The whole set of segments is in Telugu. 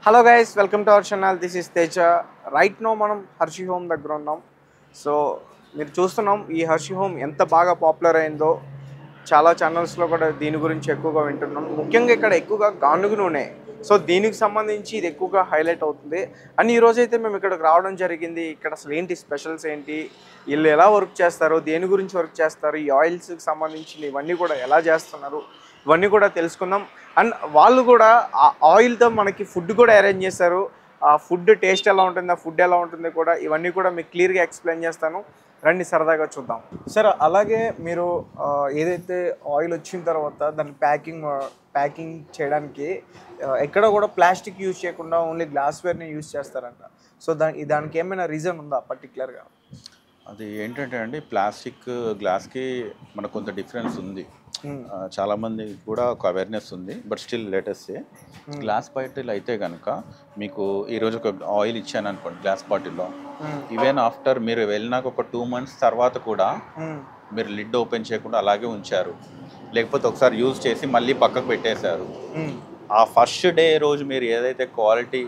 Hello guys, welcome to our channel. This is Teja. Right no మనం హర్షి హోమ్ దగ్గర ఉన్నాం. సో మీరు చూస్తున్నాం ఈ హర్షి హోమ్ ఎంత బాగా పాపులర్ అయిందో. చాలా ఛానల్స్లో కూడా దీని గురించి ఎక్కువగా వింటున్నాం. ముఖ్యంగా ఇక్కడ ఎక్కువగా గానుగ నూనె, సో దీనికి సంబంధించి ఇది ఎక్కువగా హైలైట్ అవుతుంది. అండ్ ఈరోజైతే మేము ఇక్కడికి రావడం జరిగింది. ఇక్కడ అసలు ఏంటి స్పెషల్స్ ఏంటి, వీళ్ళు ఎలా వర్క్ చేస్తారు, దేని గురించి వర్క్ చేస్తారు, ఈ ఆయిల్స్కి సంబంధించిన ఇవన్నీ కూడా ఎలా చేస్తున్నారు, ఇవన్నీ కూడా తెలుసుకుందాం. అండ్ వాళ్ళు కూడా ఆ ఆయిల్తో మనకి ఫుడ్ కూడా అరేంజ్ చేస్తారు. ఆ ఫుడ్ టేస్ట్ ఎలా ఉంటుంది, ఆ ఫుడ్ ఎలా ఉంటుంది కూడా, ఇవన్నీ కూడా మీకు క్లియర్గా ఎక్స్ప్లెయిన్ చేస్తాను. రండి సరదాగా చూద్దాం. సార్, అలాగే మీరు ఏదైతే ఆయిల్ వచ్చిన తర్వాత దాన్ని ప్యాకింగ్ చేయడానికి ఎక్కడ కూడా ప్లాస్టిక్ యూజ్ చేయకుండా ఓన్లీ గ్లాస్వేర్ని యూజ్ చేస్తారంట. సో దానికి ఏమైనా రీజన్ ఉందా పర్టికులర్గా? అది ఏంటంటే అండి, ప్లాస్టిక్ గ్లాస్కి మనకు కొంత డిఫరెన్స్ ఉంది. చాలామంది కూడా ఒక అవేర్నెస్ ఉంది, but still latest glass bottle అయితే కనుక మీకు ఈరోజు ఒక ఆయిల్ ఇచ్చాను అనుకోండి గ్లాస్ బాటిల్లో, ఈవెన్ ఆఫ్టర్ మీరు వెళ్ళినాక ఒక 2 months తర్వాత కూడా మీరు లిడ్ ఓపెన్ చేయకుండా అలాగే ఉంచారు, లేకపోతే ఒకసారి యూజ్ చేసి మళ్ళీ పక్కకు పెట్టేశారు. ఆ ఫస్ట్ డే రోజు మీరు ఏదైతే క్వాలిటీ,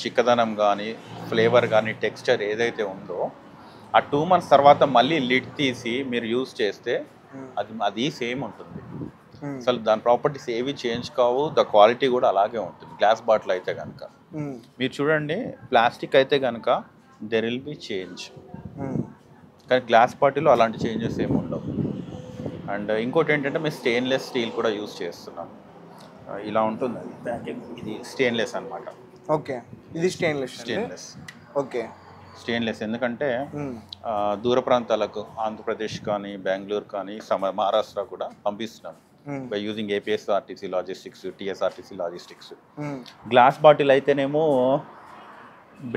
చిక్కదనం కానీ ఫ్లేవర్ కానీ టెక్స్చర్ ఏదైతే ఉందో, ఆ 2 months తర్వాత మళ్ళీ లిడ్ తీసి మీరు యూజ్ చేస్తే అది సేమ్ ఉంటుంది. అసలు దాని ప్రాపర్టీస్ ఏవి చేంజ్ కావు, ద క్వాలిటీ కూడా అలాగే ఉంటుంది. గ్లాస్ బాటిల్ అయితే కనుక మీరు చూడండి, ప్లాస్టిక్ అయితే కనుక దెర్ విల్ బి చేంజ్, కానీ గ్లాస్ బాటిల్లో అలాంటి చేంజెస్ ఏమి ఉండవు. అండ్ ఇంకోటి ఏంటంటే మేము స్టెయిన్లెస్ స్టీల్ కూడా యూజ్ చేస్తున్నాం. ఇలా ఉంటుంది ప్యాకింగ్. ఇది స్టెయిన్లెస్ అనమాట. ఓకే, ఇది స్టెయిన్లెస్. ఓకే, స్టెయిన్లెస్ ఎందుకంటే దూర ప్రాంతాలకు ఆంధ్రప్రదేశ్ కానీ బెంగళూరు కానీ మహారాష్ట్ర కూడా పంపిస్తున్నాం by using APSRTC logistics, TSRTC logistics. Glass bottle అయితేనేమో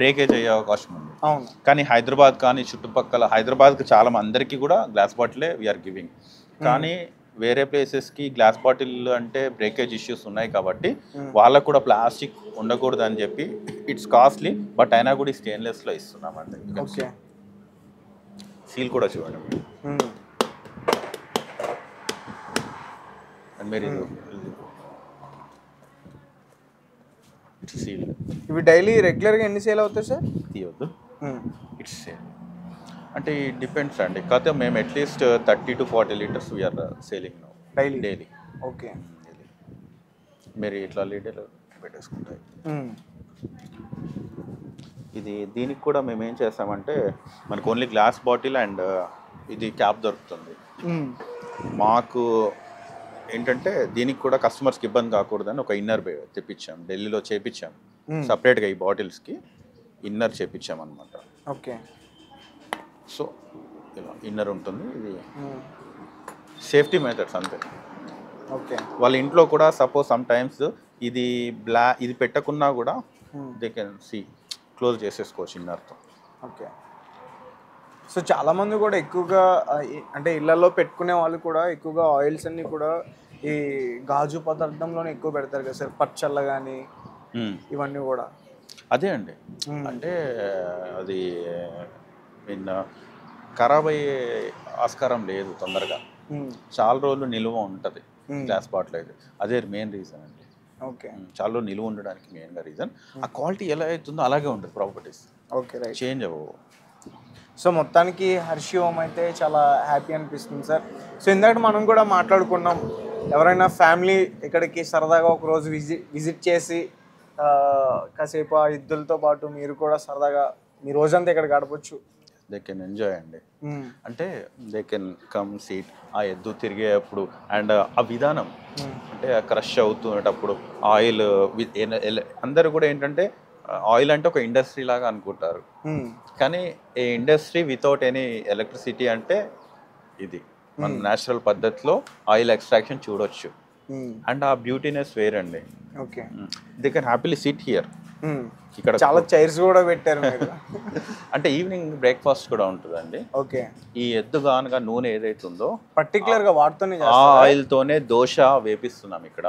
బ్రేకేజ్ అయ్యే అవకాశం ఉంది. కానీ హైదరాబాద్ కానీ చుట్టుపక్కల, హైదరాబాద్కి చాలా అందరికీ కూడా గ్లాస్ బాటిలే వీఆర్ గివింగ్. కానీ వేరే ప్లేసెస్కి గ్లాస్ బాటిల్ అంటే బ్రేకేజ్ ఇష్యూస్ ఉన్నాయి కాబట్టి వాళ్ళకు కూడా ప్లాస్టిక్ ఉండకూడదు అని చెప్పి ఇట్స్ కాస్ట్లీ, బట్ అయినా కూడా స్టెయిన్లెస్లో ఇస్తున్నామండి. ఓకే, సీల్ కూడా చూడండి మీరు, సీల్. ఇవి డైలీ రెగ్యులర్గా ఎన్ని సేల్ అవుతాయి సార్? తీయవద్దు, it's sale. అంటే ఈ డిపెండ్స్ అండి. కాకపోతే మేము at least 30 to 40 liters we are selling daily. Okay, మీరు ఇట్లా లీటర్ పెట్టేసుకుంటాయి. దీనికి కూడా మేము ఏం చేస్తామంటే, మనకు ఓన్లీ గ్లాస్ బాటిల్ అండ్ ఇది క్యాప్ దొరుకుతుంది. మాకు ఏంటంటే దీనికి కూడా కస్టమర్స్కి ఇబ్బంది కాకూడదని ఒక ఇన్నర్ తెప్పించాం, ఢిల్లీలో చేపించాం సపరేట్గా. ఈ బాటిల్స్కి ఇన్నర్ చేపించాం అనమాట. ఓకే, సో ఇలా ఇన్నర్ ఉంటుంది. ఇది సేఫ్టీ మెథడ్స్ అంతే. ఓకే, వాళ్ళ ఇంట్లో కూడా సపోజ్ సమ్ టైమ్స్ ఇది పెట్టకున్నా కూడా దే కెన్ సీ క్లోజ్ చేసేసుకోవచ్చు ఇన్నర్తో. ఓకే. సో చాలామంది కూడా ఎక్కువగా అంటే ఇళ్లలో పెట్టుకునే వాళ్ళు కూడా ఎక్కువగా ఆయిల్స్ అన్నీ కూడా ఈ గాజు పదార్థంలోనే ఎక్కువ పెడతారు కదా సార్, పచ్చళ్ళ కానీ ఇవన్నీ కూడా. అదే అండి, అంటే అది ఖరాబ్ అయ్యే ఆస్కారం లేదు తొందరగా, చాలా రోజులు నిలువ ఉంటుంది గ్లాస్ బాటిల్ అయితే. అదే మెయిన్ రీజన్ అండి. ఓకే, చాలా రోజులు నిలువ ఉండడానికి మెయిన్గా రీజన్. ఆ క్వాలిటీ ఎలా అవుతుందో అలాగే ఉంటుంది, ప్రాపర్టీస్ ఓకే, రైట్, చేంజ్ అవ్వవు. సో మొత్తానికి హర్షి హోమ్ అయితే చాలా హ్యాపీ అనిపిస్తుంది సార్. సో ఇందాక మనం కూడా మాట్లాడుకున్నాం, ఎవరైనా ఫ్యామిలీ ఇక్కడికి సరదాగా ఒకరోజు విజిట్ చేసి కాసేపు ఆ ఇద్దరితో పాటు మీరు కూడా సరదాగా మీ రోజంతా ఇక్కడ గడపచ్చు. దే కెన్ ఎంజాయ్ అండి. అంటే దే కెన్ కమ్ సీట్ ఆ ఎద్దు తిరిగేటప్పుడు, అండ్ ఆ విధానం అంటే క్రష్ అవుతున్నప్పుడు ఆయిల్ అందరూ కూడా ఏంటంటే ఆయిల్ అంటే ఒక ఇండస్ట్రీ లాగా అనుకుంటారు, కానీ ఏ ఇండస్ట్రీ వితౌట్ ఎనీ ఎలక్ట్రిసిటీ అంటే ఇది మన న్యాచురల్ పద్ధతిలో ఆయిల్ ఎక్స్ట్రాక్షన్ చూడొచ్చు. అండ్ ఆ బ్యూటీనెస్ వేరండి. Okay, they can happily SIT here. ఇక్కడ చాలా చైర్స్ కూడా పెట్టారు అంటే ఈవినింగ్ బ్రేక్ఫాస్ట్ కూడా ఉంటుందండి. ఓకే, ఈ ఎద్దు గానుగా నూనె ఏదైతే ఉందో పర్టికులర్ గా వాడుతూనే ఆ ఆయిల్ తోనే దోశ వేపిస్తున్నాం ఇక్కడ.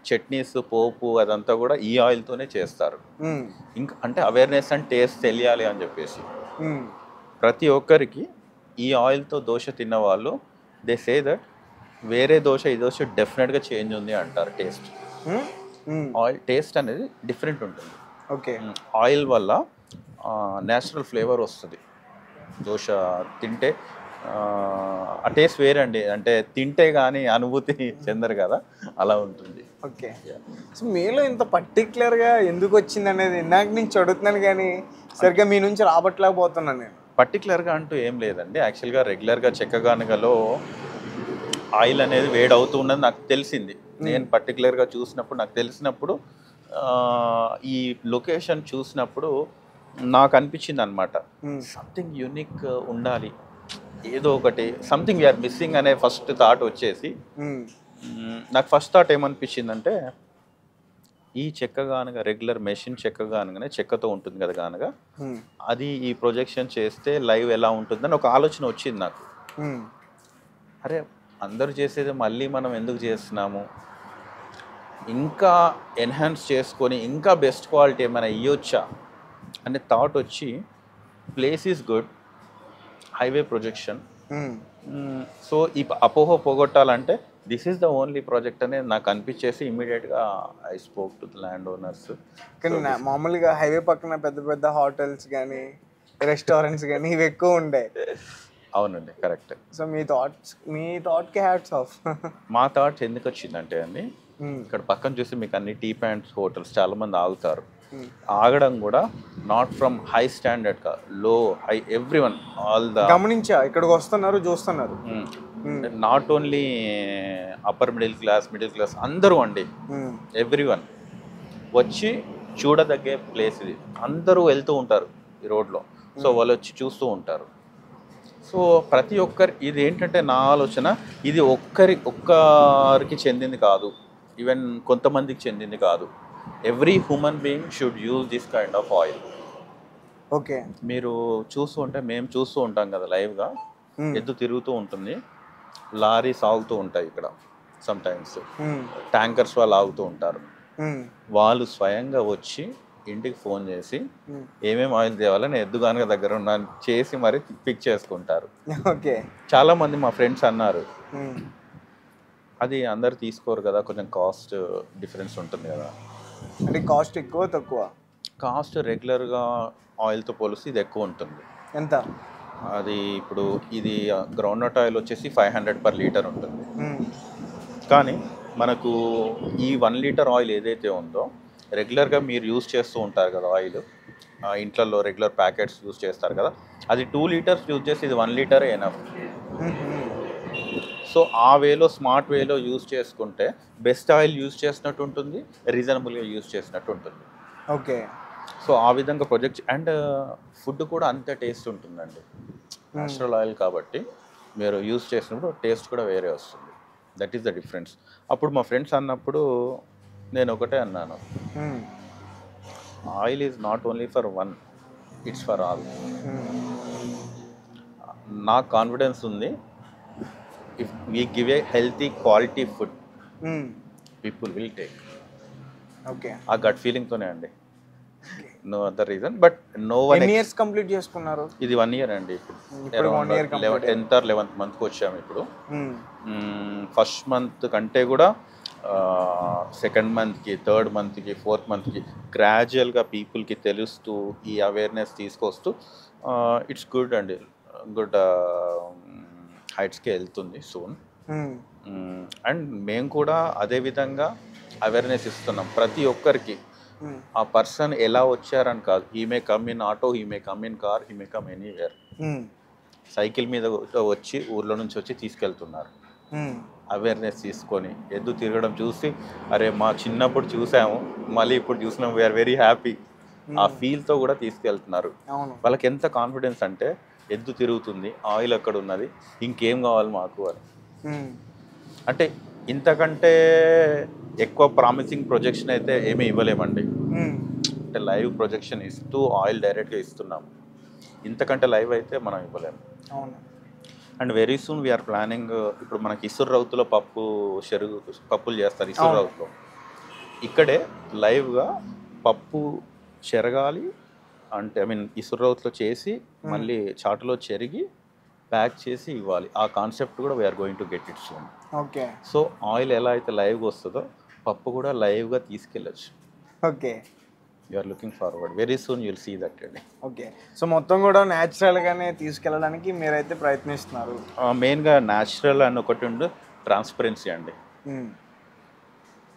చట్నీస్, పోపు అదంతా కూడా ఈ ఆయిల్ తోనే చేస్తారు. ఇంకా అంటే అవేర్నెస్ అండ్ టేస్ట్ తెలియాలి అని చెప్పేసి ప్రతి ఒక్కరికి ఈ ఆయిల్తో దోశ తిన్న వాళ్ళు దే సే దట్ వేరే దోశ ఈ దోశ డెఫినెట్గా చేంజ్ ఉంది అంటారు టేస్ట్. ఆయిల్ టేస్ట్ అనేది డిఫరెంట్ ఉంటుంది. ఓకే. ఆయిల్ వల్ల నేచురల్ ఫ్లేవర్ వస్తుంది. దోశ తింటే ఆ టేస్ట్ వేరే అండి. అంటే తింటే కానీ అనుభూతి చెందరు కదా, అలా ఉంటుంది. ఓకే. సో మీలో ఇంత పర్టికులర్గా ఎందుకు వచ్చింది అనేది ఇందాక నుంచి అడుగుతున్నాను, కానీ సరిగ్గా మీ నుంచి రాబట్టలేకపోతున్నాను నేను. పర్టికులర్గా అంటూ ఏం లేదండి. యాక్చువల్గా రెగ్యులర్గా చెక్కగానుగలో ఆయిల్ అనేది వేడి అవుతూ ఉన్నది నాకు తెలిసింది. నేను పర్టికులర్గా చూసినప్పుడు, నాకు తెలిసినప్పుడు ఈ లొకేషన్ చూసినప్పుడు నాకు అనిపించింది అనమాట, సంథింగ్ యూనిక్ ఉండాలి, ఏదో ఒకటి సంథింగ్ వీఆర్ మిస్సింగ్ అనే ఫస్ట్ థాట్ వచ్చేసి, నాకు ఫస్ట్ థాట్ ఏమనిపించిందంటే, ఈ చెక్క గానుగ రెగ్యులర్ మెషిన్ చెక్క గానుగనే చెక్కతో ఉంటుంది కదా గానుగ, అది ఈ ప్రొజెక్షన్ చేస్తే లైవ్ ఎలా ఉంటుందని ఒక ఆలోచన వచ్చింది నాకు. అరే అందరూ చేసేది మళ్ళీ మనం ఎందుకు చేస్తున్నాము, ఇంకా ఎన్హాన్స్ చేసుకొని ఇంకా బెస్ట్ క్వాలిటీ ఏమైనా ఇవ్వచ్చా అనే థాట్ వచ్చి, place is good, highway projection, so ఈ అపోహ పోగొట్టాలంటే this is the only project అనేది నాకు అనిపించేసి ఇమీడియట్గా I spoke to the land owners. కానీ మామూలుగా హైవే పక్కన పెద్ద పెద్ద హోటల్స్ కానీ రెస్టారెంట్స్ కానీ ఇవి ఎక్కువ ఉండే. అవునండి, కరెక్ట్. సో మీ థాట్కి హ్యాట్స్ ఆఫ్. మా థాట్స్ ఎందుకు వచ్చిందంటే అండి, ఇక్కడ పక్కన చూసి మీకు అన్ని టీ ప్యాంట్స్ హోటల్స్ చాలా మంది ఆగుతారు. ఆగడం కూడా నాట్ ఫ్రమ్ హై స్టాండర్డ్ కా, low high, every one, all the గమనించా ఇక్కడికి వస్తున్నారు చూస్తున్నారు, not only upper middle class అందరూ అండి, ఎవ్రీ వన్ వచ్చి చూడదగ్గే ప్లేస్ ఇది. అందరూ వెళ్తూ ఉంటారు ఈ రోడ్లో, సో వాళ్ళు వచ్చి చూస్తూ ఉంటారు. సో ప్రతి ఒక్కరి, ఇది ఏంటంటే నా ఆలోచన, ఇది ఒక్కరికి చెందింది కాదు, ఈవెన్ కొంతమందికి చెందింది కాదు. Every human being should use this kind of oil. Okay. మీరు చూస్తూ ఉంటే, మేము చూస్తూ ఉంటాం కదా లైవ్గా, ఎద్దు తిరుగుతూ ఉంటుంది, లారీ సాగుతూ ఉంటాయి ఇక్కడ, సమ్ టైమ్స్ ట్యాంకర్స్ వాళ్ళు ఆగుతూ ఉంటారు. వాళ్ళు స్వయంగా వచ్చి ఇంటికి ఫోన్ చేసి ఏమేమి ఆయిల్ తేవాలని ఎద్దు గానుగ దగ్గర ఉన్న చేసి మరి పిక్ చేసుకుంటారు. ఓకే. చాలా మంది మా ఫ్రెండ్స్ అన్నారు, అది అందరు తీసుకోరు కదా, కొంచెం కాస్ట్ డిఫరెన్స్ ఉంటుంది కదా. అంటే కాస్ట్ ఎక్కువ తక్కువ? కాస్ట్ రెగ్యులర్గా ఆయిల్తో పోలిస్తే ఇది ఎక్కువ ఉంటుంది. ఎంత? అది ఇప్పుడు ఇది గ్రౌండ్ నట్ ఆయిల్ వచ్చేసి 500 per లీటర్ ఉంటుంది. కానీ మనకు ఈ 1 లీటర్ ఆయిల్ ఏదైతే ఉందో, రెగ్యులర్గా మీరు యూజ్ చేస్తూ ఉంటారు కదా ఆయిల్, ఇంట్లో రెగ్యులర్ ప్యాకెట్స్ యూజ్ చేస్తారు కదా, అది 2 లీటర్స్ యూజ్ చేసి ఇది 1 లీటరే ఎనఫ్. సో ఆ వేలో, స్మార్ట్ వేలో యూజ్ చేసుకుంటే బెస్ట్ ఆయిల్ యూజ్ చేసినట్టు ఉంటుంది, రీజనబుల్గా యూజ్ చేసినట్టు ఉంటుంది. ఓకే. సో ఆ విధంగా ప్రొజెక్ట్, అండ్ ఫుడ్ కూడా అంతే టేస్ట్ ఉంటుందండి. నేచురల్ ఆయిల్ కాబట్టి మీరు యూజ్ చేసినప్పుడు టేస్ట్ కూడా వేరే వస్తుంది. That is the difference. అప్పుడు మా ఫ్రెండ్స్ అన్నప్పుడు నేను ఒకటే అన్నాను, oil is not only for one, it's for all. నాకు కాన్ఫిడెన్స్ ఉంది, if we give a healthy quality food, people will take. Okay. ఆ గట్ ఫీలింగ్ తోనే అండి, no other reason. But no one. ఎన్ని ఇయర్స్ కంప్లీట్ చేసుకున్నారు? ఇది 1 year అండి. ఇప్పుడు 10th or 11th month వచ్చాము ఇప్పుడు. ఫస్ట్ మంత్ కంటే కూడా సెకండ్ మంత్కి, థర్డ్ మంత్కి, ఫోర్త్ మంత్కి గ్రాడ్యువల్గా పీపుల్కి తెలుస్తూ ఈ అవేర్నెస్ తీసుకొస్తూ ఇట్స్ గుడ్ అండి, గుడ్ హైట్స్కి వెళ్తుంది సూన్. అండ్ మేము కూడా అదే విధంగా అవేర్నెస్ ఇస్తున్నాం ప్రతి ఒక్కరికి. ఆ పర్సన్ ఎలా వచ్చారని కాదు, he may come in auto, he may come in car, he may come anywhere. Cycle మీద వచ్చి ఊర్లో నుంచి వచ్చి తీసుకెళ్తున్నారు. అవేర్నెస్ తీసుకొని ఎద్దు తిరగడం చూసి, అరే మా చిన్నప్పుడు చూసాము, మళ్ళీ ఇప్పుడు చూసినాం, వీఆర్ వెరీ హ్యాపీ, ఆ ఫీల్తో కూడా తీసుకెళ్తున్నారు. వాళ్ళకి ఎంత కాన్ఫిడెన్స్ అంటే, ఎద్దు తిరుగుతుంది, ఆయిల్ అక్కడ ఉన్నది, ఇంకేం కావాలి మాకు అని. అంటే ఇంతకంటే ఎక్కువ ప్రామిసింగ్ ప్రొజెక్షన్ అయితే ఏమీ ఇవ్వలేమండి. అంటే లైవ్ ప్రొజెక్షన్ ఇస్తూ ఆయిల్ డైరెక్ట్గా ఇస్తున్నాము, ఇంతకంటే లైవ్ అయితే మనం ఇవ్వలేము. And very soon we are planning, ఇప్పుడు మనకి ఇసురు రౌతులో పప్పులు చేస్తారు ఇసురు రౌతులో, ఇక్కడే లైవ్గా పప్పు చెరగాలి అంటే, ఐ మీన్ ఇసురు రౌతులో చేసి మళ్ళీ చాటులో చెరిగి ప్యాక్ చేసి ఇవ్వాలి. ఆ కాన్సెప్ట్ కూడా we are going to get it soon. Okay. So oil ఎలా అయితే లైవ్గా వస్తుందో పప్పు కూడా లైవ్గా తీసుకెళ్ళచ్చు. Okay. You are looking forward, very soon you'll see that అండి. ఓకే. సో మొత్తం కూడా న్యాచురల్గానే తీసుకెళ్ళడానికి మీరైతే ప్రయత్నిస్తున్నారు. మెయిన్గా న్యాచురల్ అని ఒకటి ఉండు, ట్రాన్స్పరెన్సీ అండి.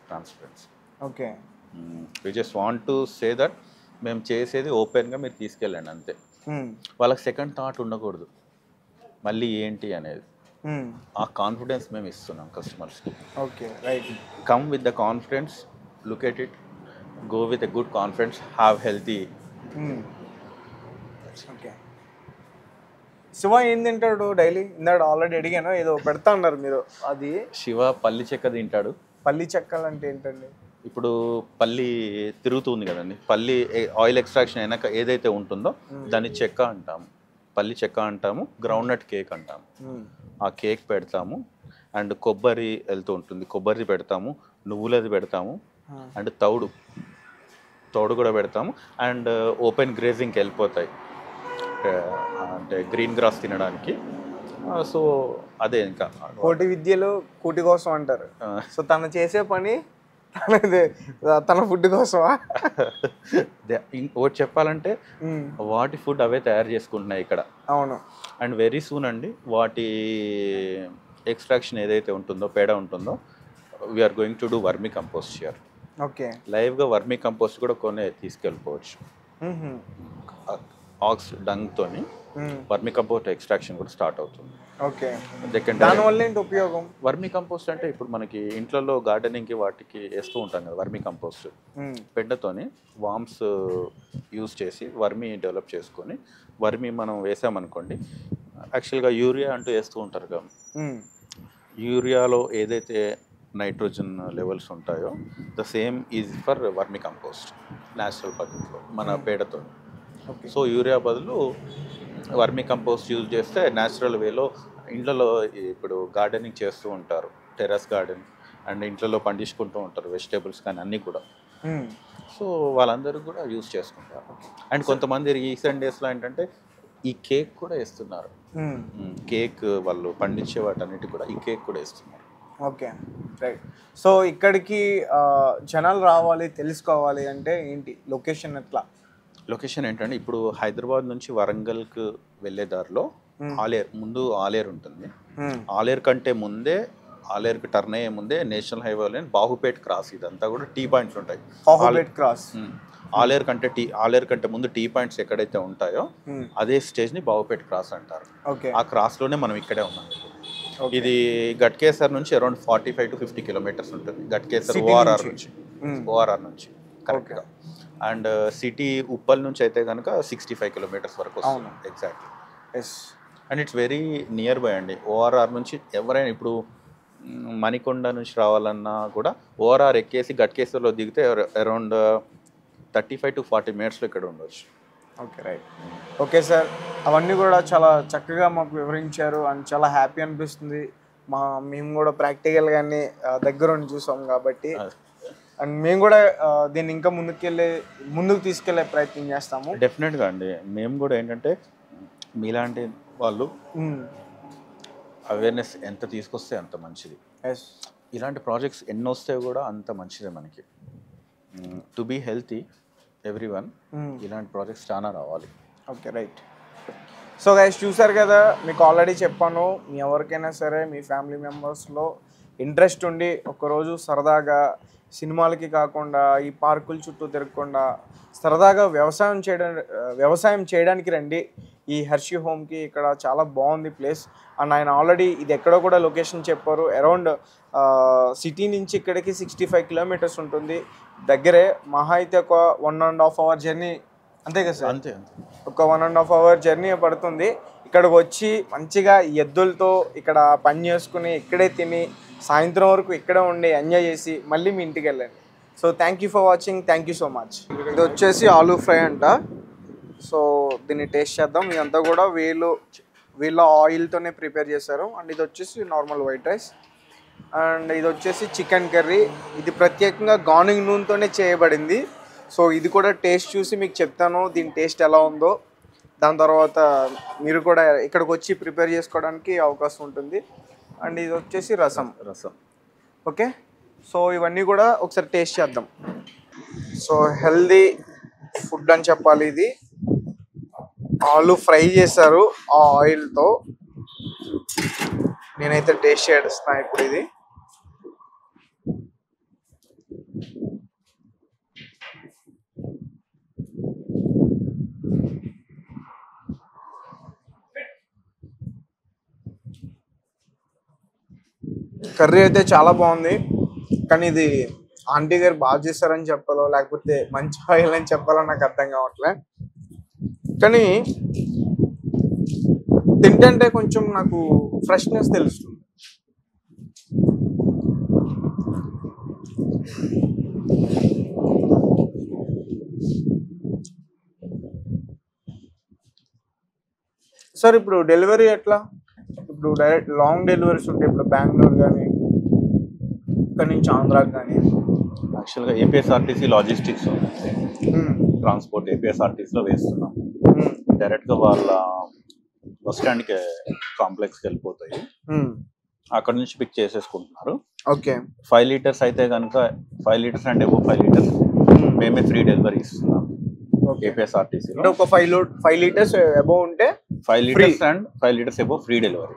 Transparency. Okay. We just want to say that మేము చేసేది ఓపెన్గా మీరు తీసుకెళ్ళండి అంతే. వాళ్ళకి సెకండ్ థాట్ ఉండకూడదు మళ్ళీ ఏంటి అనేది. ఆ కాన్ఫిడెన్స్ మేము ఇస్తున్నాం కస్టమర్స్కి. Okay, right. Come with the confidence, look at it, go with a good confidence, have healthy. Okay. Shiva ఏం తింటాడు డైలీ? ఇందాక ఆల్రెడీ అడిగాను, ఏదో పెడతా ఉన్నారు మీరు. అది శివ పల్లి చెక్క తింటాడు. పల్లి చెక్కలు అంటే ఏంటండి? ఇప్పుడు పల్లి తిరుగుతుంది కదండి, పల్లి ఆయిల్ ఎక్స్ట్రాక్షన్ అయినాక ఏదైతే ఉంటుందో దాన్ని చెక్క అంటాము, పల్లి చెక్క అంటాము, గ్రౌండ్ నట్ కేక్ అంటాము. ఆ కేక్ పెడతాము. అండ్ కొబ్బరి వెళ్తూ ఉంటుంది, కొబ్బరి పెడతాము, నువ్వులది పెడతాము, అండ్ తౌడు కూడా పెడతాము. అండ్ ఓపెన్ గ్రేజింగ్కి వెళ్ళిపోతాయి, అంటే గ్రీన్ గ్రాస్ తినడానికి. సో అదే ఇంకా కోటి విద్యలు కూటి కోసం అంటారు. సో తను చేసే పని తన ఫుడ్ కోసమా? ఇంకోటి చెప్పాలంటే వాటి ఫుడ్ అవే తయారు చేసుకుంటున్నాయి ఇక్కడ. అవును. అండ్ వెరీ సూన్ అండి వాటి ఎక్స్ట్రాక్షన్ ఏదైతే ఉంటుందో, పేడ ఉంటుందో, we are going to do vermicompost here. Okay. లైవ్గా వర్మీ కంపోస్ట్ కూడా కొనే తీసుకెళ్ళిపోవచ్చు. ఆక్స్ డంగ్తోని వర్మీ కంపోస్ట్ ఎక్స్ట్రాక్షన్ కూడా స్టార్ట్ అవుతుంది. ఓకే. దానివల్ల ఏంటి ఉపయోగం? వర్మీ కంపోస్ట్ అంటే ఇప్పుడు మనకి ఇంట్లో గార్డెనింగ్కి వాటికి వేస్తూ ఉంటాం కదా, వర్మీ కంపోస్ట్ పెండతోని వామ్స్ యూజ్ చేసి వర్మీ డెవలప్ చేసుకొని వర్మీ మనం వేసామనుకోండి, యాక్చువల్గా యూరియా అంటూ వేస్తూ ఉంటారు కదా, యూరియాలో ఏదైతే నైట్రోజన్ లెవెల్స్ ఉంటాయో the same is for vermi compost natural పద్ధతిలో మన పేడతో. సో యూరియా బదులు వర్మీ కంపోస్ట్ యూజ్ చేస్తే న్యాచురల్ వేలో ఇంట్లో ఇప్పుడు గార్డెనింగ్ చేస్తూ ఉంటారు, టెర్రస్ గార్డెన్, అండ్ ఇంట్లో పండించుకుంటూ ఉంటారు వెజిటేబుల్స్ కానీ అన్నీ కూడా. సో వాళ్ళందరూ కూడా యూజ్ చేసుకుంటారు. అండ్ కొంతమంది రీసెంట్ డేస్లో ఏంటంటే ఈ కేక్ కూడా వేస్తున్నారు. కేక్ వాళ్ళు పండించే వాటన్నిటి కూడా ఈ కేక్ కూడా వేస్తున్నారు. Okay, right. సో ఇక్కడికి జనాలు రావాలి, తెలుసుకోవాలి అంటే ఏంటి లొకేషన్? ఎట్లా లొకేషన్ ఏంటంటే ఇప్పుడు హైదరాబాద్ నుంచి వరంగల్కి వెళ్ళే దారిలో ఆలేరు ఉంటుంది. ఆలేరు కంటే ముందే, ఆలేరుకి టర్న్ అయ్యే ముందే నేషనల్ హైవే బాహుపేట్ క్రాస్, ఇదంతా కూడా టీ పాయింట్స్ ఉంటాయి. బాహుపేట్ క్రాస్ ఆలేరు కంటే ముందు టీ పాయింట్స్ ఎక్కడైతే ఉంటాయో అదే స్టేజ్ని బాహుపేట్ క్రాస్ అంటారు. ఆ క్రాస్లోనే మనం ఇక్కడే ఉన్నాం. ఇది గట్కేసర్ నుంచి అరౌండ్ 45 to 50 కిలోమీటర్స్ ఉంటుంది. గట్కేసర్ ఓఆర్ఆర్ నుంచి కరెక్ట్గా. అండ్ సిటీ ఉప్పల్ నుంచి అయితే కనుక 65 కిలోమీటర్స్ వరకు వస్తుంది exactly. And it's very near by అండి. ఓఆర్ఆర్ నుంచి ఎవరైనా ఇప్పుడు మణికొండ నుంచి రావాలన్నా కూడా ఓఆర్ఆర్ ఎక్కేసి గట్కేసర్లో దిగితే అరౌండ్ 35 to 40 మినిట్స్లో ఇక్కడ ఉండవచ్చు. Okay, right. ఓకే సార్, అవన్నీ కూడా చాలా చక్కగా మాకు వివరించారు అండ్ చాలా హ్యాపీ అనిపిస్తుంది. మేము కూడా ప్రాక్టికల్గానే దగ్గరుండి చూసాం కాబట్టి, అండ్ మేము కూడా దీన్ని ఇంకా ముందుకు తీసుకెళ్లే ప్రయత్నం చేస్తాము. డెఫినెట్గా అండి. మేము కూడా ఏంటంటే మీలాంటి వాళ్ళు అవేర్నెస్ ఎంత తీసుకొస్తే అంత మంచిది. ఇలాంటి ప్రాజెక్ట్స్ ఎన్ని వస్తే కూడా అంత మంచిదే మనకి. టు బీ హెల్తీ ఎవ్రీవన్, ఇలాంటి ప్రాజెక్ట్స్ చాలా రావాలి. Okay, right. సో గైస్, చూసారు కదా, మీకు ఆల్రెడీ చెప్పాను, మీ ఎవరికైనా సరే మీ ఫ్యామిలీ మెంబర్స్లో ఇంట్రెస్ట్ ఉండి ఒకరోజు సరదాగా సినిమాలకి కాకుండా ఈ పార్కుల చుట్టూ తిరగకుండా సరదాగా వ్యవసాయం చేయడానికి రండి ఈ హర్షి హోమ్కి. ఇక్కడ చాలా బాగుంది ప్లేస్. అండ్ ఆయన ఆల్రెడీ ఇది ఎక్కడో కూడా లొకేషన్ చెప్పారు. అరౌండ్ సిటీ నుంచి ఇక్కడికి 65 కిలోమీటర్స్ ఉంటుంది. దగ్గరే, మహా అయితే ఒక 1.5 hour జర్నీ, అంతే కదా సార్? అంతే, ఒక 1.5 hour జర్నీ పడుతుంది. ఇక్కడికి వచ్చి మంచిగా ఎద్దులతో ఇక్కడ పని చేసుకుని ఇక్కడే తిని సాయంత్రం వరకు ఇక్కడే ఉండి ఎంజాయ్ చేసి మళ్ళీ మీ ఇంటికి వెళ్ళండి. So thank you for watching. Thank you so much. ఇది వచ్చేసి ఆలూ ఫ్రై అంట. సో దీన్ని టేస్ట్ చేద్దాం. ఇదంతా కూడా వీళ్ళ ఆయిల్తోనే ప్రిపేర్ చేశారు. అండ్ ఇది వచ్చేసి నార్మల్ వైట్ రైస్. అండ్ ఇది వచ్చేసి చికెన్ కర్రీ. ఇది ప్రత్యేకంగా గార్నింగ్ నూనెతోనే చేయబడింది. సో ఇది కూడా టేస్ట్ చూసి మీకు చెప్తాను దీని టేస్ట్ ఎలా ఉందో. దాని తర్వాత మీరు కూడా ఇక్కడికి వచ్చి ప్రిపేర్ చేసుకోవడానికి అవకాశం ఉంటుంది. అండ్ ఇది వచ్చేసి రసం. రసం. ఓకే, సో ఇవన్నీ కూడా ఒకసారి టేస్ట్ చేద్దాం. సో హెల్దీ ఫుడ్ అని చెప్పాలి ఇది. ఆలు ఫ్రై చేశారు ఆ ఆయిల్తో. నేనైతే టేస్ట్ చేస్తున్నా ఇప్పుడు ఇది. కర్రీ అయితే చాలా బాగుంది, కానీ ఇది ఆంటీ గారు బాగా చేస్తారని చెప్పాలో లేకపోతే మంచి ఆయిల్ అని చెప్పాలో నాకు అర్థం కావట్లే. కానీ తింటే కొంచెం నాకు ఫ్రెష్నెస్ తెలుస్తుంది. సార్ ఇప్పుడు డెలివరీ ఎట్లా? ఇప్పుడు డైరెక్ట్ లాంగ్ డెలివరీస్ ఉంటాయి, ఇప్పుడు బెంగళూరు కానీ ఇక్కడ నుంచి ఆంధ్రాకి కానీ. యాక్చువల్గా ఏపీఎస్ఆర్టీసీ లాజిస్టిక్స్ ట్రాన్స్పోర్ట్ ఏపీఎస్ఆర్టీసీలో వేస్తున్నాం. డైరెక్ట్గా వాళ్ళ బస్ స్టాండ్కి కాంప్లెక్స్కి వెళ్ళిపోతాయి, అక్కడ నుంచి పిక్ చేసేసుకుంటున్నారు. ఓకే. 5 లీటర్స్ అయితే కనుక 5 లీటర్స్ అండ్ అబోవ్ 5 లీటర్స్ మేమే ఫ్రీ డెలివరీ ఇస్తున్నాం ఏపీఎస్ఆర్టీసీలో. ఒక 5 లీటర్స్ అబోవ్ ఉంటే 5 litres and 5 litres above free delivery.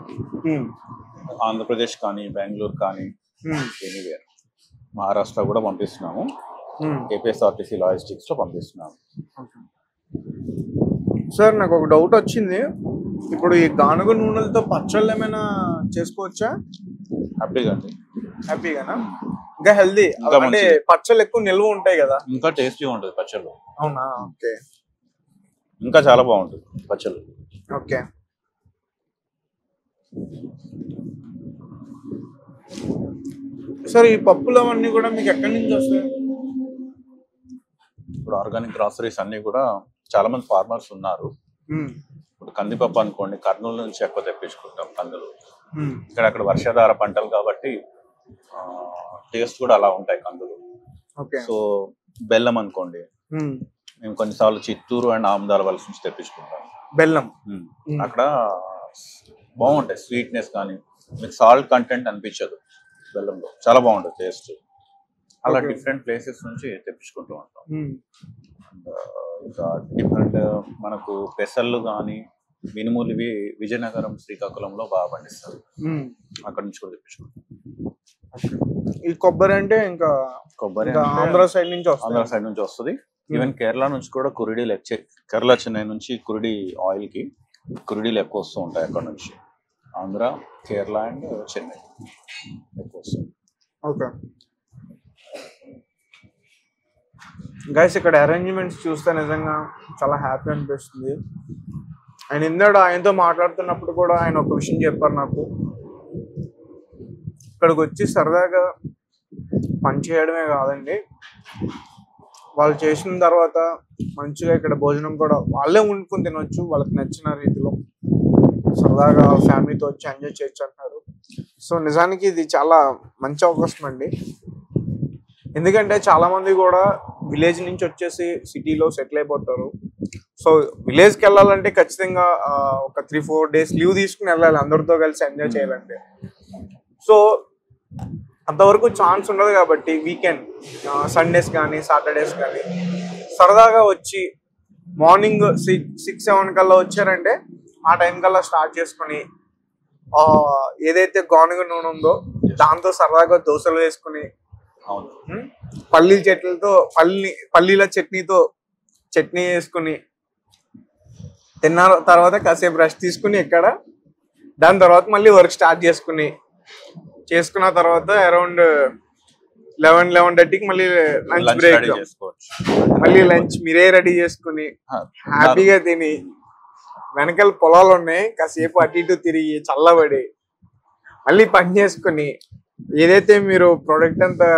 Andhra Pradesh కానీ బెంగళూరు కానీ ఎనీవేర్, మహారాష్ట్ర కూడా పంపిస్తున్నాము. ఏపీఎస్ఆర్టీసీ లాజిస్టిక్స్లో పంపిస్తున్నాము. సార్ నాకు ఒక డౌట్ వచ్చింది, ఇప్పుడు ఈ గానుగ నూనెలతో పచ్చళ్ళు ఏమైనా చేసుకోవచ్చా? హ్యాపీగా అండి, హ్యాపీగానా? ఇంకా హెల్దీ అంటే పచ్చళ్ళు ఎక్కువ నిల్వ ఉంటాయి కదా, ఇంకా టేస్టీగా ఉంటుంది పచ్చళ్ళు. అవునా? ఓకే, ఇంకా చాలా బాగుంటుంది పచ్చళ్ళు. ఓకే. సార్ ఈ పప్పులు అవన్నీ కూడా మీకు ఎక్కడి నుంచి వస్తాయి? ఇప్పుడు ఆర్గానిక్ గ్రాసరీస్ అన్ని కూడా చాలా మంది ఫార్మర్స్ ఉన్నారు. ఇప్పుడు కందిపప్పు అనుకోండి, కర్నూలు నుంచి ఎక్కువ తెప్పించుకుంటాం కందులు. ఇక్కడ వర్షాధార పంటలు కాబట్టి టేస్ట్ కూడా అలా ఉంటాయి కందులు. సో బెల్లం అనుకోండి, మేము కొన్నిసార్లు చిత్తూరు అండ్ ఆమదాల వలస నుంచి తెప్పించుకుంటాం బెల్లం. అక్కడ బాగుంటాయి, స్వీట్నెస్ కానీ మీకు సాల్ట్ కంటెంట్ అనిపించదు బెల్లంలో, చాలా బాగుంటుంది టేస్ట్. అలా డిఫరెంట్ ప్లేసెస్ నుంచి తెప్పించుకుంటూ ఉంటాం. ఇంకా డిఫరెంట్ మనకు పెసళ్ళు కానీ మినుములు ఇవి విజయనగరం శ్రీకాకుళంలో బాగా పండిస్తారు, అక్కడ నుంచి కూడా తెప్పించుకుంటాం. ఈ కొబ్బరి అంటే ఇంకా కొబ్బరి ఆంధ్ర సైడ్ నుంచి వస్తుంది. ఈవెన్ కేరళ నుంచి కూడా కురిడీలు కేరళ చెన్నై నుంచి కురిడి ఆయిల్ కి కురిడీలు ఎక్కువ వస్తూ ఉంటాయి అక్కడ నుంచి. ఆంధ్ర, కేరళ అండ్ చెన్నై ఎక్కువ వస్తుంది. ఓకే గైస్, ఇక్కడ అరేంజ్మెంట్స్ చూస్తే నిజంగా చాలా హ్యాపీ అనిపిస్తుంది. ఆయన ఇందాక ఆయనతో మాట్లాడుతున్నప్పుడు కూడా ఆయన ఒక విషయం చెప్పారు నాకు, ఇక్కడికి వచ్చి సరదాగా పని చేయడమే కాదండి, వాళ్ళు చేసిన తర్వాత మంచిగా ఇక్కడ భోజనం కూడా వాళ్ళే వండుకొని తినొచ్చు, వాళ్ళకి నచ్చిన రీతిలో సరదాగా ఫ్యామిలీతో వచ్చి ఎంజాయ్ చేయొచ్చు అంటారు. సో నిజానికి ఇది చాలా మంచి అవకాశం అండి, ఎందుకంటే చాలామంది కూడా విలేజ్ నుంచి వచ్చేసి సిటీలో సెటిల్ అయిపోతారు. సో విలేజ్కి వెళ్ళాలంటే ఖచ్చితంగా ఒక 3-4 డేస్ లీవ్ తీసుకుని వెళ్ళాలి, అందరితో కలిసి ఎంజాయ్ చేయాలంటే. సో అంతవరకు ఛాన్స్ ఉండదు కాబట్టి వీకెండ్ సండేస్ కానీ సాటర్డేస్ కానీ సరదాగా వచ్చి మార్నింగ్ 6-7 కల్లా వచ్చారంటే ఆ టైం కల్లా స్టార్ట్ చేసుకుని ఏదైతే గానుగ నూనె ఉందో దాంతో సరదాగా దోశలు వేసుకుని పల్లీల చట్నీలతో పల్లీల చట్నీతో చట్నీ వేసుకుని తిన్న తర్వాత కాసేపు రెస్ట్ తీసుకుని ఇక్కడ దాని తర్వాత మళ్ళీ వర్క్ స్టార్ట్ చేసుకున్న తర్వాత అరౌండ్ 11-11:30కి మళ్ళీ లంచ్ బ్రేక్, మళ్ళీ లంచ్ మీరే రెడీ చేసుకుని హ్యాపీగా తిని వెనకాల పొలాలు ఉన్నాయి కాసేపు అటు ఇటు తిరిగి చల్లబడి మళ్ళీ పని చేసుకుని ఏదైతే మీరు ప్రోడక్ట్ అంతా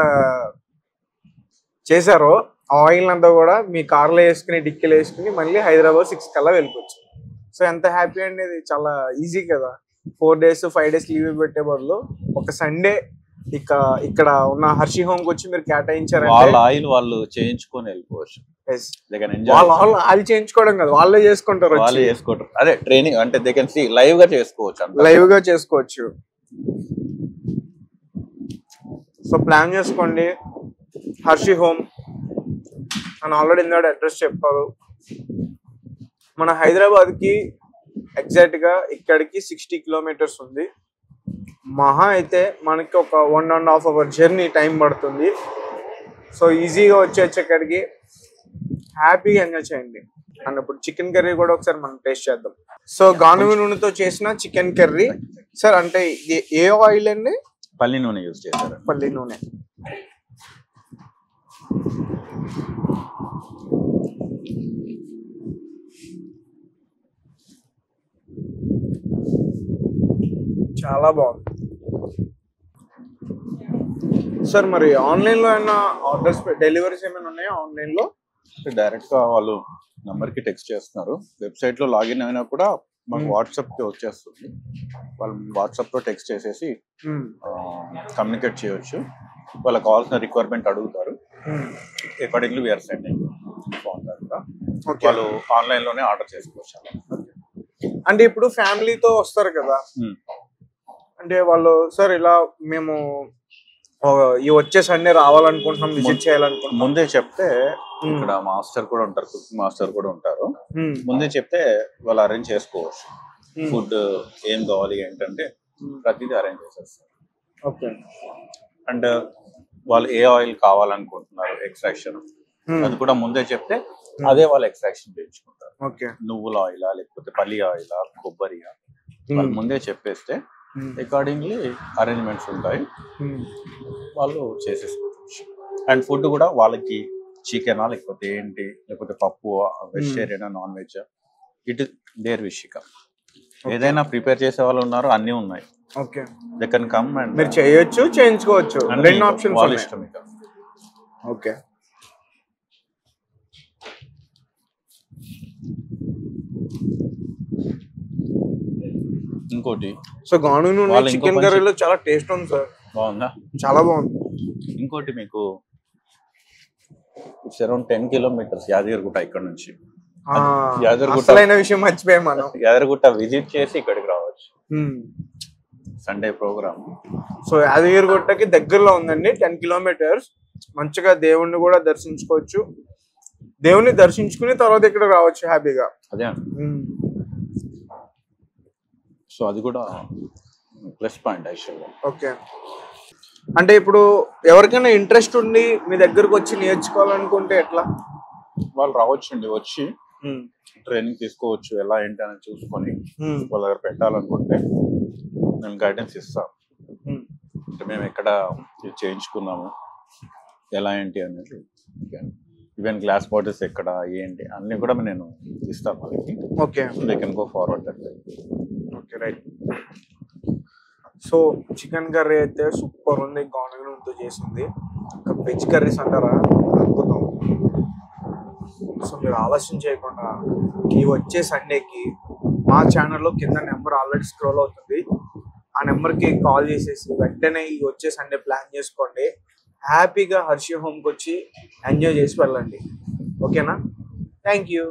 చేశారో ఆయిల్ అంతా కూడా మీ కార్లో వేసుకుని డిక్కీలో వేసుకుని మళ్ళీ హైదరాబాద్ 6 కల్లా వెళ్ళిపోవచ్చు. సో ఎంత హ్యాపీ అనేది, చాలా ఈజీ కదా. 4 డేస్ 5 డేస్ లీవ్ పెట్టే బదులు ఒక సండే ఇక్కడ ఉన్న హర్షి హోమ్కి వచ్చి మీరు కేటాయించారంటే ఆయిల్ వాళ్ళు చేయించుకొని వెళ్ళిపోవచ్చు. వాళ్ళు ఆయిల్ చేయించుకోవడం కదా, వాళ్ళే చేసుకుంటారు. అదే ట్రైనింగ్ అంటే దే కెన్ సీ లైవ్ గా చేసుకోవచ్చు. సో ప్లాన్ చేసుకోండి. హర్షి హోమ్ అని ఆల్రెడీ ఇందాక అడ్రస్ చెప్పారు. మన హైదరాబాద్కి ఎగ్జాక్ట్గా ఇక్కడికి 60 కిలోమీటర్స్ ఉంది. మహా అయితే మనకి ఒక 1.5 hour జర్నీ టైం పడుతుంది. సో ఈజీగా వచ్చేసి ఇక్కడికి హ్యాపీగా ఎంజాయ్ చేయండి. అండ్ ఇప్పుడు చికెన్ కర్రీ కూడా ఒకసారి మనం టేస్ట్ చేద్దాం. సో గానుగ నూనెతో చేసిన చికెన్ కర్రీ సార్. అంటే ఇది ఏ ఆయిల్ అండి? పల్లి నూనె యూజ్ చేశారు. పల్లి నూనె. చాలా బాగుంది సార్. మరి ఆన్లైన్లో ఏమైనా ఆర్డర్స్ డెలివరీస్ ఏమైనా ఉన్నాయా ఆన్లైన్లో? డైరెక్ట్గా వాళ్ళు నెంబర్కి టెక్స్ట్ చేస్తున్నారు. వెబ్సైట్లో లాగిన్ అయినా కూడా మాకు వాట్సాప్కి వచ్చేస్తుంది. వాళ్ళు వాట్సాప్లో టెక్స్ట్ చేసేసి కమ్యూనికేట్ చేయొచ్చు. వాళ్ళకి కావాల్సిన రిక్వైర్మెంట్ అడుగుతారు. Accordingly we are sending. వాళ్ళు ఆన్లైన్లోనే ఆర్డర్ చేసుకోవచ్చు. అంటే ఇప్పుడు ఫ్యామిలీతో వస్తారు కదా, అంటే వాళ్ళు సార్ ఇలా మేము ఈ వచ్చే సండే రావాలనుకుంటున్నాం, విజిట్ చేయాలనుకుంటున్నాం, ముందే చెప్తే ఇక్కడ మాస్టర్ కూడా ఉంటారు, కుకింగ్ మాస్టర్ కూడా ఉంటారు. ముందే చెప్తే వాళ్ళు అరేంజ్ చేసుకోవచ్చు. ఫుడ్ ఏం కావాలి ఏంటంటే ప్రతిదీ అరేంజ్ చేసేస్తారు. ఓకే. అండ్ వాళ్ళు ఏ ఆయిల్ కావాలనుకుంటున్నారు ఎక్స్ట్రాక్షన్ అది కూడా ముందే చెప్తే అదే వాళ్ళు ఎక్స్ట్రాక్షన్ చేయించుకుంటారు. ఓకే. నువ్వుల ఆయిలా లేకపోతే పల్లి ఆయిలా కొబ్బరియా వాళ్ళు ముందే చెప్పేస్తే అకార్డింగ్లీ అరేంజ్మెంట్స్ ఉంటాయి, వాళ్ళు చేసేసుకోవచ్చు. అండ్ ఫుడ్ కూడా వాళ్ళకి చికెనా లేకపోతే ఏంటి లేకపోతే పప్పు వెజిటేరియనా నాన్ వెజ్ ఇట్ దేర్ విషిక ఏదైనా ప్రిపేర్ చేసే వాళ్ళు ఉన్నారు, అన్నీ ఉన్నాయి. Okay. They can come and మీరు చేయొచ్చు, చేయించుకోవచ్చు, రెండు ఆప్షన్స్ వాళ్ళ ఇష్టం ఇక. ఓకే. ఇంకోటి సో గానుగ నూనె చికెన్ కర్రీలో చాలా టేస్ట్ ఉంది సార్. బాగుందా? చాలా బాగుంది. ఇంకోటి మీకు ఇట్స్ అరౌండ్ 10 kilometers యాదగిరిగుట్ట ఇక్కడ నుంచి. అసలైన విషయం మర్చిపోయాం మనం. యాదగిరిగుట్ట విజిట్ చేసి ఇక్కడికి రావచ్చు. Sunday programme. సో యాదగిరిగుట్టకి దగ్గరలో ఉందండి, 10 kilometers. మంచిగా దేవుణ్ణి కూడా దర్శించుకోవచ్చు. దేవుణ్ణి దర్శించుకుని తర్వాత ఇక్కడ రావచ్చు హ్యాపీగా. అదే సో అది కూడా ప్లస్ పాయింట్ యాక్చువల్గా. ఓకే. అంటే ఇప్పుడు ఎవరికైనా ఇంట్రెస్ట్ ఉండి మీ దగ్గరకు వచ్చి నేర్చుకోవాలనుకుంటే ఎట్లా? వాళ్ళు రావచ్చండి, వచ్చి ట్రైనింగ్ తీసుకోవచ్చు. ఎలా ఏంటి అని చూసుకొని వాళ్ళ దగ్గర పెట్టాలనుకుంటే మేము గైడెన్స్ ఇస్తాం. అంటే మేము ఎక్కడ చేయించుకున్నాము ఎలా ఏంటి అనేది, ఈవెన్ గ్లాస్ బాటిల్స్ ఎక్కడ ఏంటి అన్ని కూడా నేను ఇస్తాను వాళ్ళకి. Okay. They can go forward that. Okay, right. So chicken curry అయితే సూపర్ ఉంది, గానుగ నూనెతో చేసింది. ఇంకా వెజ్ కర్రీస్ అంటారా అద్భుతం. సో మీరు ఆలస్యం చేయకుండా ఈ వచ్చే సండేకి మా ఛానల్లో కింద నెంబర్ ఆల్రెడీ స్క్రోల్ అవుతుంది, ఆ నెంబర్కి కాల్ చేసేసి వెంటనే ఈ వచ్చే సండే ప్లాన్ చేసుకోండి. హ్యాపీగా హర్షి హోమ్కి వచ్చి ఎంజాయ్ చేసి వెళ్ళండి. ఓకేనా? Thank you.